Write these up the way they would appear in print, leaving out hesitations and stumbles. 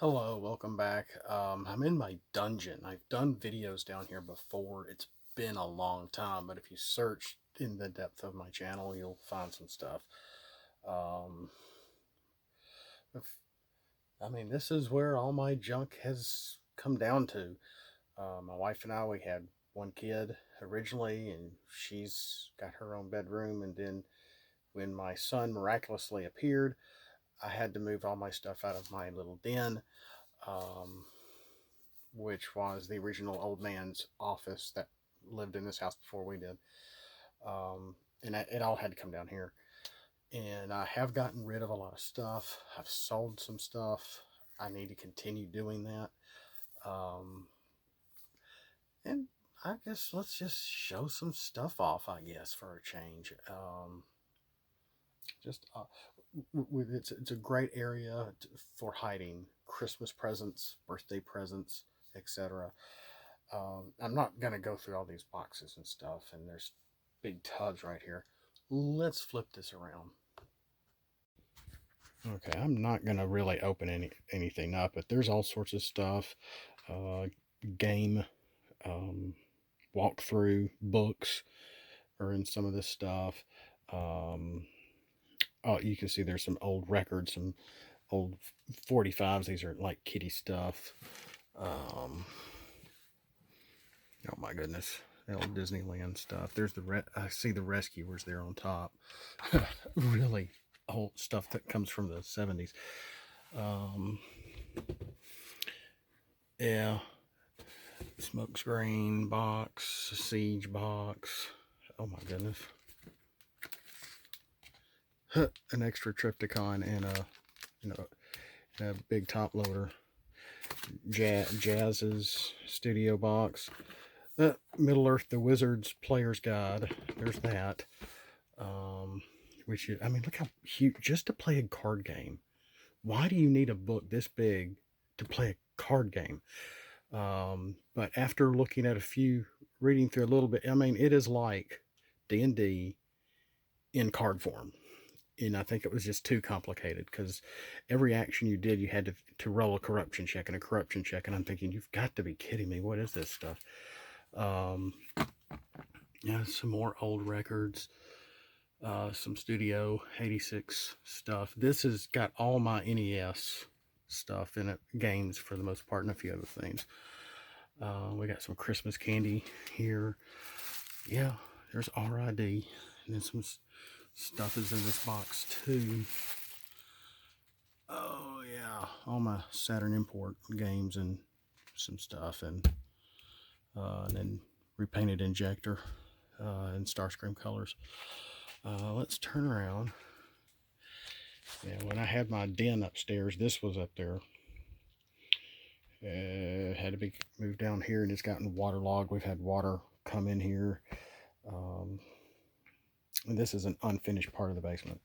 Hello, welcome back. I'm in my dungeon. I've done videos down here before. It's been a long time, but if you search in the depth of my channel, you'll find some stuff. Um, this is where all my junk has come down to. My wife and I, we had one kid originally, and she's got her own bedroom. And then when my son miraculously appeared, I had to move all my stuff out of my little den. Um, which was the original old man's office that lived in this house before we did. And it all had to come down here. And I have gotten rid of a lot of stuff. I've sold some stuff. I need to continue doing that. And I guess let's just show some stuff off, I guess, for a change. Just it's a great area for hiding Christmas presents, birthday presents, etc. I'm not going to go through all these boxes and stuff, and there's big tubs right here. Let's flip this around. Okay, I'm not going to really open anything up, but there's all sorts of stuff. Game, walkthrough, books are in some of this stuff. Oh, you can see there's some old records, some old 45s. These are like kitty stuff. Oh my goodness, the old Disneyland stuff. There's I see the Rescuers there on top. Really old stuff that comes from the 70s. Yeah, smokescreen box, siege box. Oh my goodness. An extra Triptychon and a big top loader. Jazz's studio box. Middle Earth, the Wizard's Player's Guide. There's that. Which is, I mean, look how huge, just to play a card game. Why do you need a book this big to play a card game? But after looking at reading through a little bit, I mean, it is like D&D in card form. And I think it was just too complicated because every action you did, you had to roll a corruption check and a corruption check. And I'm thinking, you've got to be kidding me. What is this stuff? Yeah, some more old records, some Studio 86 stuff. This has got all my NES stuff in it, games for the most part, and a few other things. We got some Christmas candy here. Yeah, there's RID, and then some stuff is in this box too. Oh yeah, all my Saturn import games and some stuff, and then repainted injector in Starscream colors. Let's turn around. Yeah, when I had my den upstairs, this was up there. Had to be moved down here, and it's gotten waterlogged. We've had water come in here. And this is an unfinished part of the basement.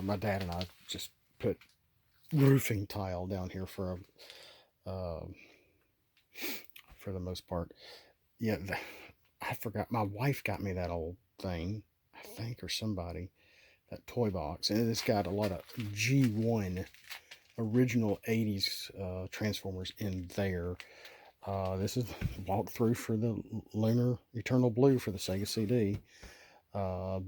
My dad and I just put roofing tile down here for the most part. Yeah, I forgot. My wife got me that old thing, I think, or somebody, that toy box, and it's got a lot of G1 original 80s Transformers in there. This is walkthrough for the Lunar Eternal Blue for the Sega CD.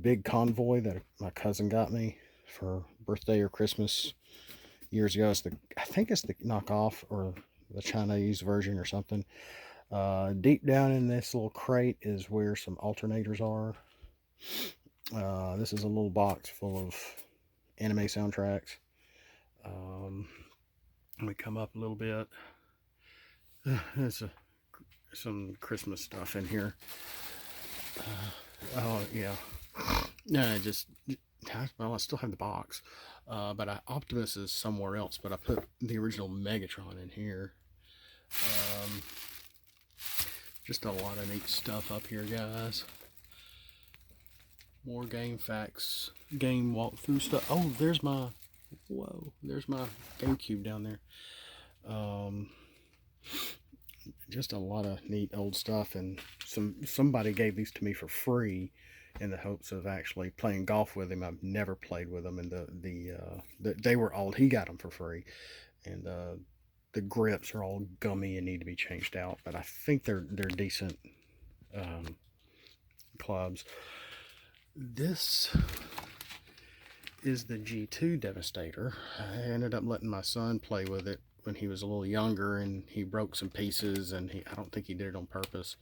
Big convoy that my cousin got me for birthday or Christmas years ago. I think it's the knockoff or the Chinese version or something. Deep down in this little crate is where some alternators are. This is a little box full of anime soundtracks. We come up a little bit. There's some Christmas stuff in here. Oh yeah. Well, I still have the box, but Optimus is somewhere else. But I put the original Megatron in here. Just a lot of neat stuff up here, guys. More game facts, game walkthrough stuff. Oh, there's my GameCube down there. Just a lot of neat old stuff, and somebody gave these to me for free in the hopes of actually playing golf with him. I've never played with them, and they were old. He got them for free, and the grips are all gummy and need to be changed out, but I think they're decent clubs. This is the G2 Devastator. I ended up letting my son play with it when he was a little younger, and he broke some pieces, and I don't think he did it on purpose.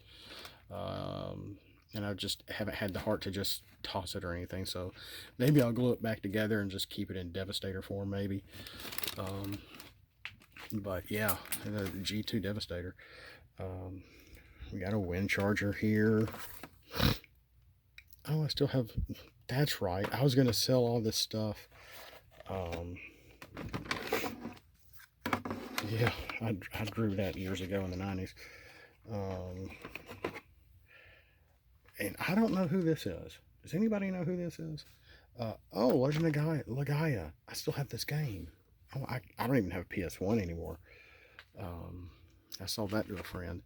And I just haven't had the heart to just toss it or anything, so maybe I'll glue it back together and just keep it in Devastator form, maybe. But yeah, the G2 Devastator. We got a wind charger here. Oh, I still have, that's right, I was going to sell all this stuff. Yeah, I drew that years ago in the 90s. And I don't know who this is. Does anybody know who this is? Oh, Legend of Legaia. I still have this game. Oh, I don't even have a PS1 anymore. I sold that to a friend.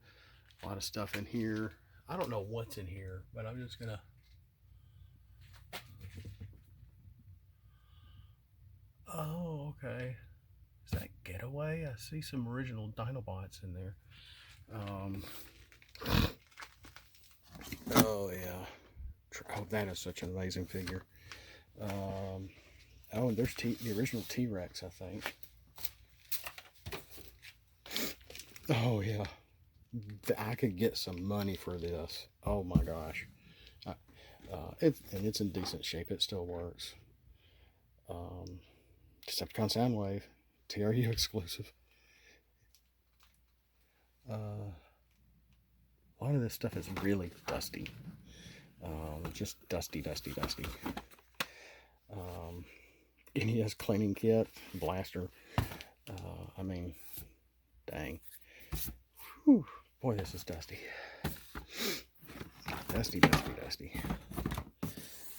A lot of stuff in here. I don't know what's in here, but I'm just gonna. Oh, okay. Is that Getaway? I see some original Dinobots in there. Oh yeah. Oh, that is such an amazing figure. Oh, and there's the original T-Rex, I think. Oh yeah. I could get some money for this. Oh my gosh. It's in decent shape. It still works. Decepticon Soundwave, TRU exclusive. A lot of this stuff is really dusty. Just dusty. NES cleaning kit, blaster. I mean, dang. Whew. Boy, this is dusty. Dusty.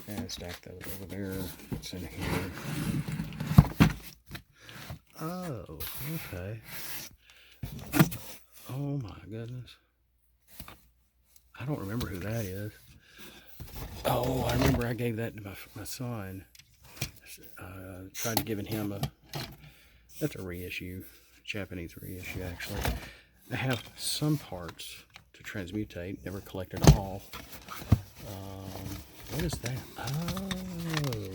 And stack those over there. What's in here? Oh, okay. Oh my goodness. I don't remember who that is. Oh, I remember I gave that to my son. Tried giving him that's a reissue. Japanese reissue, actually. I have some parts to transmutate. Never collected all. What is that? Oh,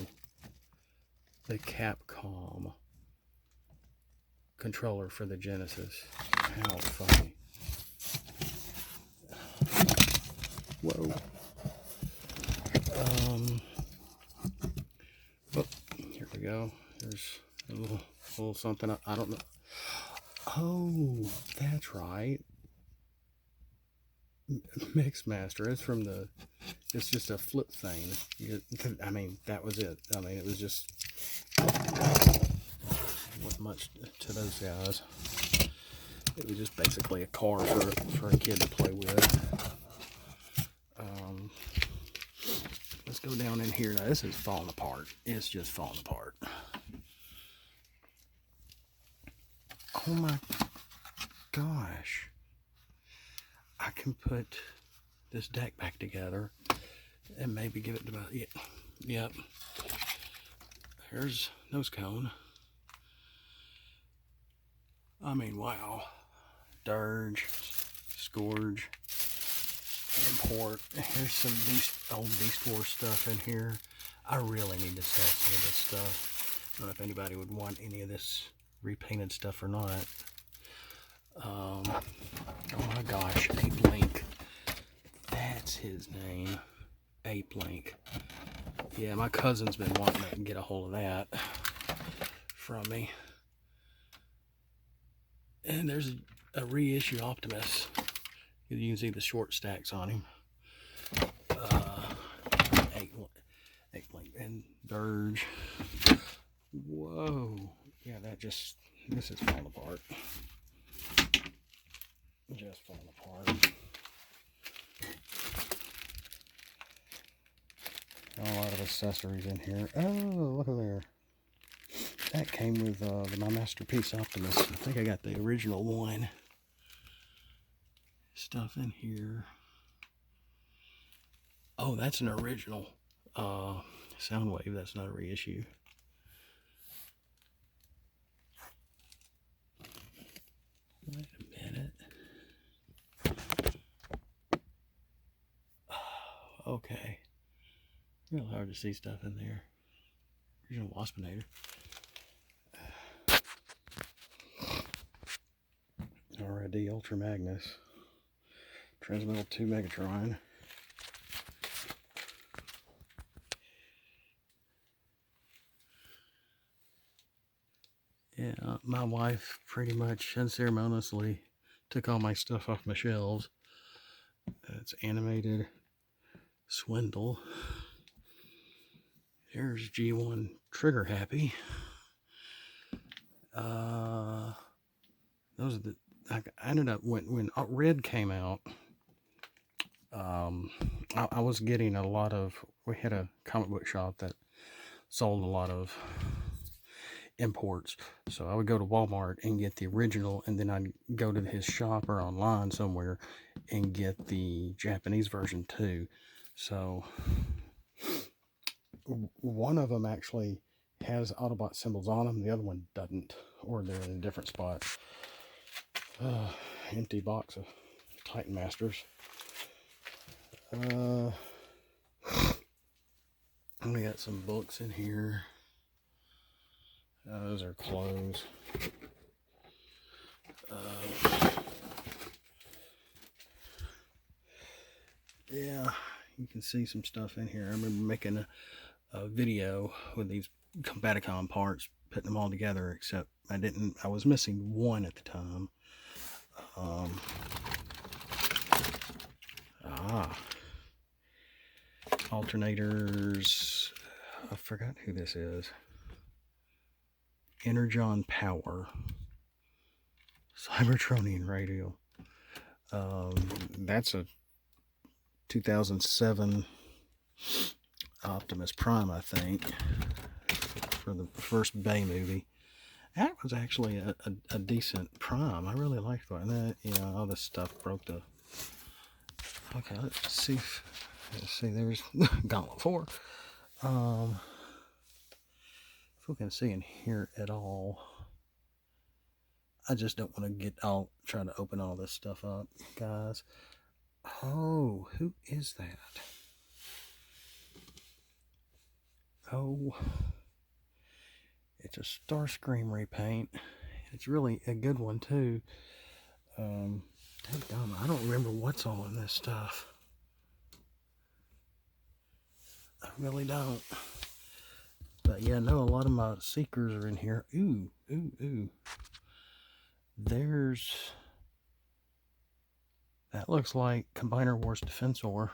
the Capcom controller for the Genesis. How funny. Whoa. Oh, here we go. There's a little something. I don't know. Oh, that's right. Mixmaster. It's just a flip thing. I mean, that was it. I mean, it was just wasn't much to those guys. It was just basically a car for a kid to play with. Let's go down in here. Now, this is falling apart. It's just falling apart. Oh my gosh. I can put this deck back together and maybe give it to my, yep. There's nose cone. I mean, wow. Dirge, Scourge, Import. Here's some old Beast Wars stuff in here. I really need to sell some of this stuff. I don't know if anybody would want any of this repainted stuff or not. Oh my gosh, Ape Link. That's his name. Ape Link. Yeah, my cousin's been wanting to get a hold of that from me. And there's a reissue Optimus. You can see the short stacks on him. Ape Link and Dirge. Whoa. Yeah, this is falling apart. Just falling apart. A lot of accessories in here. Oh, look at there. That came with my Masterpiece Optimus. I think I got the original one. Stuff in here. Oh, that's an original Soundwave. That's not a reissue. okay. Real hard to see stuff in there. Original Waspinator. RID Ultra Magnus. Transmetal 2 Megatron. Yeah, my wife pretty much unceremoniously took all my stuff off my shelves. It's animated Swindle. Here's G1 Trigger Happy. Those are the. I ended up when Red came out. I was getting a lot of. We had a comic book shop that sold a lot of imports, so I would go to Walmart and get the original, and then I'd go to his shop or online somewhere and get the Japanese version too. So one of them actually has Autobot symbols on them, the other one doesn't, or they're in a different spot. Empty box of Titan Masters. We got some books in here. Those are clothes. Yeah, you can see some stuff in here. I remember making a video with these Combaticon parts, putting them all together, except I was missing one at the time. Alternators. I forgot who this is. Energon Power. Cybertronian Radio. That's a 2007 Optimus Prime, I think, for the first Bay movie. That was actually a decent Prime. I really liked that. And that, you know, all this stuff broke the. Okay, let's see. There's Gauntlet 4. If we can see in here at all. I just don't want to I'll try to open all this stuff up, guys. Oh, who is that? Oh, it's a Starscream repaint. It's really a good one too. Dadgum, I don't remember what's all in this stuff. I really don't. But yeah, I know a lot of my Seekers are in here. Ooh. That looks like Combiner Wars Defensor.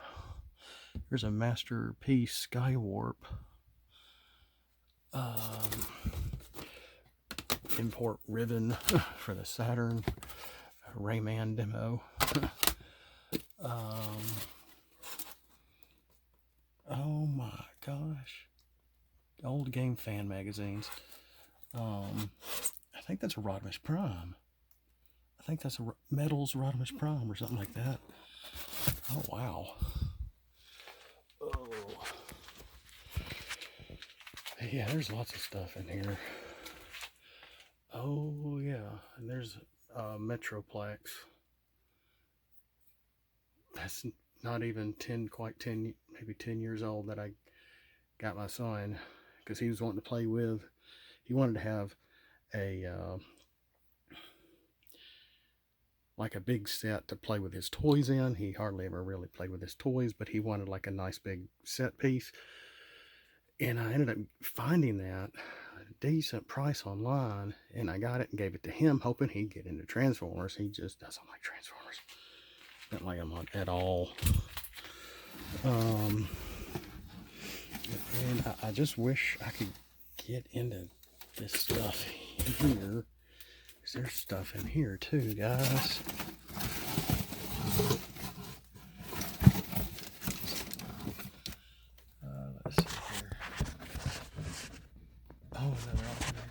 There's a Masterpiece Skywarp. Import Ribbon for the Saturn. Rayman demo. Oh my gosh. Old game fan magazines. I think that's a Rodimus Prime. I think that's a Metals Rodimus Prime or something like that. Oh, wow. Oh. Yeah, there's lots of stuff in here. Oh, yeah. And there's Metroplex. That's not even maybe 10 years old that I got my son, because he was wanting to play with. He wanted to have like a big set to play with his toys in. He hardly ever really played with his toys, but he wanted like a nice big set piece. And I ended up finding that at a decent price online, and I got it and gave it to him, hoping he'd get into Transformers. He just doesn't like Transformers. Don't like them at all. And I just wish I could get into this stuff here. There's stuff in here too, guys. Let's see here. Oh, another alternator.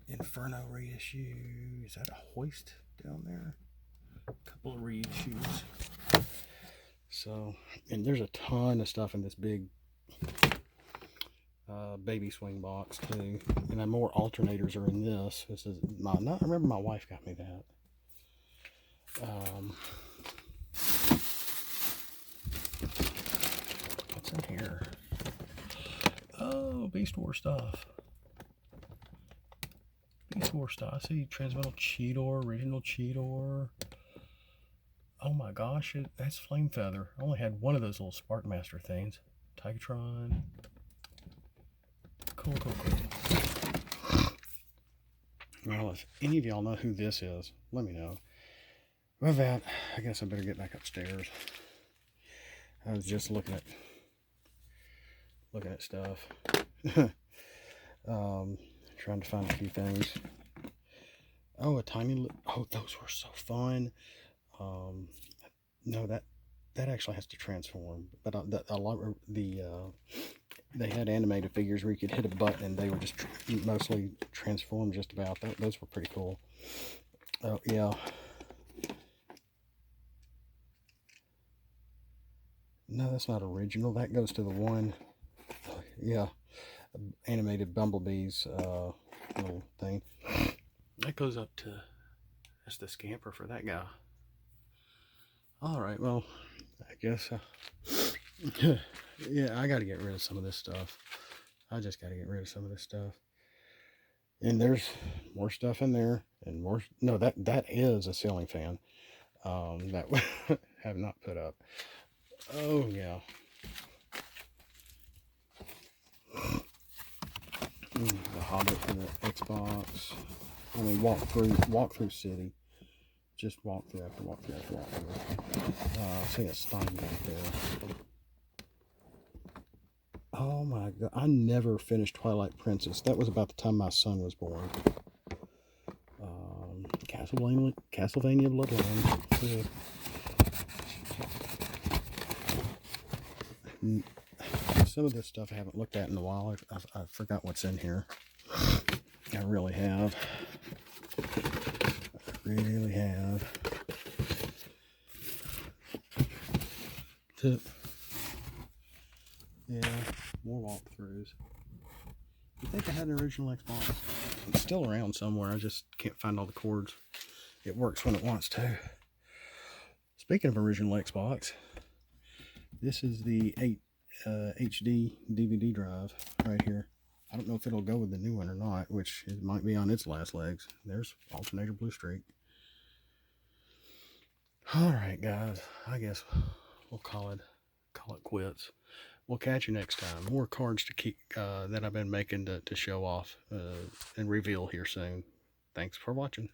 Inferno reissue. Is that a hoist down there? A couple of reissues. So, and there's a ton of stuff in this big baby swing box too, and then more alternators are in this. This is I remember my wife got me that. What's in here? Oh, Beast War stuff. Beast War stuff. I see Transmetal Cheetor, Original Cheetor. Oh my gosh, that's Flame Feather. I only had one of those little Spark Master things. Tigatron. Cool, cool, cool. Well, if any of y'all know who this is, let me know. With that, I guess I better get back upstairs. I was just looking at stuff. Trying to find a few things. Oh, a tiny. Oh, those were so fun. No, that actually has to transform. But a lot of they had animated figures where you could hit a button and they were just mostly transformed. Just about. Those were pretty cool. Oh yeah. No, that's not original. That goes to the one. Yeah, animated Bumblebee's little thing. That goes up to. That's the scamper for that guy. All right, well, I guess. Yeah, I got to get rid of some of this stuff. I just got to get rid of some of this stuff. And there's more stuff in there, and more. No, that is a ceiling fan. That have not put up. Oh yeah. The Hobbit for the Xbox. I mean, walkthrough city. Just walkthrough after walkthrough after walkthrough. I see a Stein back there. Oh my god! I never finished Twilight Princess. That was about the time my son was born. Castlevania Bloodlines. Some of this stuff I haven't looked at in a while. I forgot what's in here. I really have. I really have. Yeah, more walkthroughs. You think I had an original Xbox? It's still around somewhere. I just can't find all the cords. It works when it wants to. Speaking of original Xbox, this is the 8 HD DVD drive right here. I don't know if it'll go with the new one or not, which it might be on its last legs. There's Alternator Blue Streak. Alright guys, I guess we'll call it quits. We'll catch you next time. More cards to keep that I've been making to show off and reveal here soon. Thanks for watching.